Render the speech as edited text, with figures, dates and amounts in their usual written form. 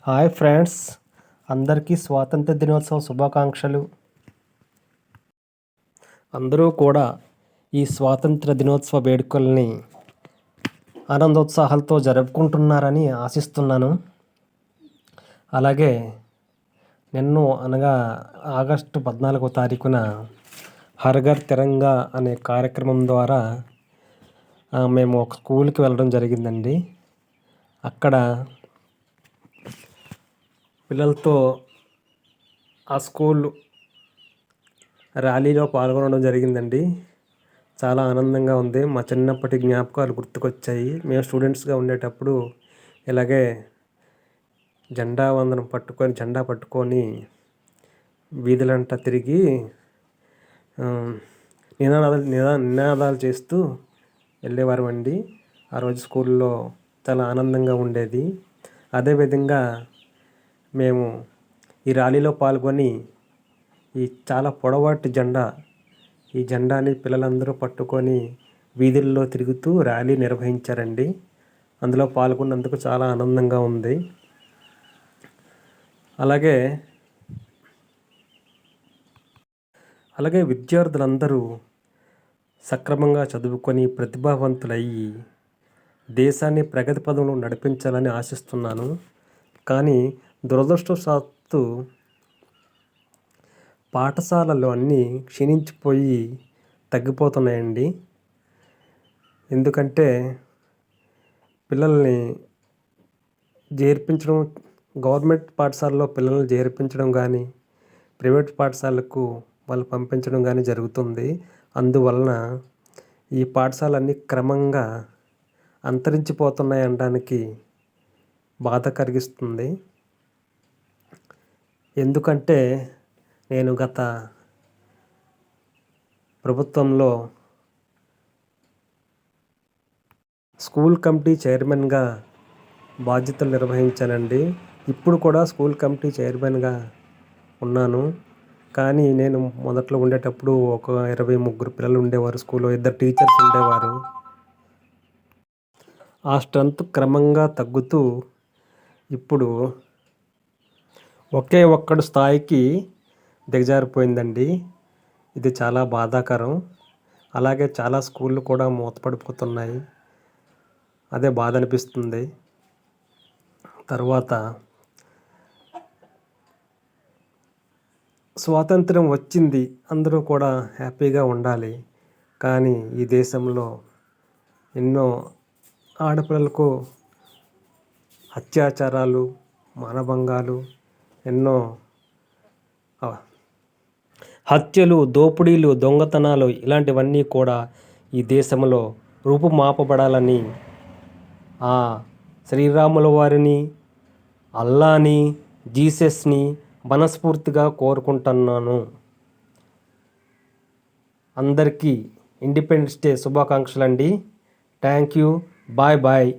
Hi friends, అందరికీ స్వాతంత్ర దినోత్సవ శుభాకాంక్షలు. అందరూ కూడా ఈ స్వాతంత్ర దినోత్సవ వేడుకల్ని ఆనందోత్సాహాలతో జరుపుకుంటున్నారని ఆశిస్తున్నాను. అలాగే అనగా ఆగస్టు 14వ తారీఖున హర్ ఘర్ తిరంగా అనే కార్యక్రమం ద్వారా మేము ఒక స్కూల్కి వెళ్ళడం జరిగిందండి. అక్కడ పిల్లలతో ఆ స్కూల్ ర్యాలీలో పాల్గొనడం జరిగిందండి. చాలా ఆనందంగా ఉంది. మా చిన్నప్పటి జ్ఞాపకాలు గుర్తుకొచ్చాయి. మేము స్టూడెంట్స్గా ఉండేటప్పుడు ఇలాగే జెండా పట్టుకొని వీధులంతా తిరిగి నినాదాలు చేస్తూ వెళ్ళేవారు అండి. ఆ రోజు స్కూల్లో చాలా ఆనందంగా ఉండేది. అదేవిధంగా మేము ఈ ర్యాలీలో పాల్గొని ఈ చాలా పొడవాటి ఈ జెండాని పిల్లలందరూ పట్టుకొని వీధుల్లో తిరుగుతూ ర్యాలీ నిర్వహించారండి. అందులో పాల్గొన్నందుకు చాలా ఆనందంగా ఉంది. అలాగే విద్యార్థులందరూ సక్రమంగా చదువుకొని ప్రతిభావంతులయ్యి దేశాన్ని ప్రగతి పదంలో నడిపించాలని ఆశిస్తున్నాను. కానీ దురదృష్టవశాత్తు పాఠశాలలు అన్నీ క్షీణించిపోయి తగ్గిపోతున్నాయండి. ఎందుకంటే పిల్లల్ని గవర్నమెంట్ పాఠశాలలో పిల్లల్ని చేర్పించడం కానీ, ప్రైవేట్ పాఠశాలకు వాళ్ళు పంపించడం కానీ జరుగుతుంది. అందువలన ఈ పాఠశాలన్నీ క్రమంగా అంతరించిపోతున్నాయి అనడానికి బాధ కలిగిస్తుంది. ఎందుకంటే నేను గత ప్రభుత్వంలో స్కూల్ కమిటీ చైర్మన్గా బాధ్యతలు నిర్వహించానండి. ఇప్పుడు కూడా స్కూల్ కమిటీ చైర్మన్గా ఉన్నాను. కానీ నేను మొదట్లో ఉండేటప్పుడు ఒక 23 పిల్లలు ఉండేవారు. స్కూల్లో 2 టీచర్స్ ఉండేవారు. ఆ స్ట్రెంత్ క్రమంగా తగ్గుతూ ఇప్పుడు ఒకే ఒక్కడు స్థాయికి దిగజారిపోయిందండి. ఇది చాలా బాధాకరం. అలాగే చాలా స్కూళ్ళు కూడా మూతపడిపోతున్నాయి. అదే బాధ అనిపిస్తుంది. తర్వాత స్వాతంత్రం వచ్చింది, అందరూ కూడా హ్యాపీగా ఉండాలి. కానీ ఈ దేశంలో ఎన్నో ఆడపిల్లలకు అత్యాచారాలు, మానభంగాలు, ఎన్నో హత్యలు, దోపిడీలు, దొంగతనాలు ఇలాంటివన్నీ కూడా ఈ దేశంలో రూపుమాపబడాలని ఆ శ్రీరాముల వారిని, అల్లాని, జీసస్ని మనస్ఫూర్తిగా కోరుకుంటున్నాను. అందరికీ ఇండిపెండెన్స్ డే శుభాకాంక్షలు అండి. Thank you. బాయ్.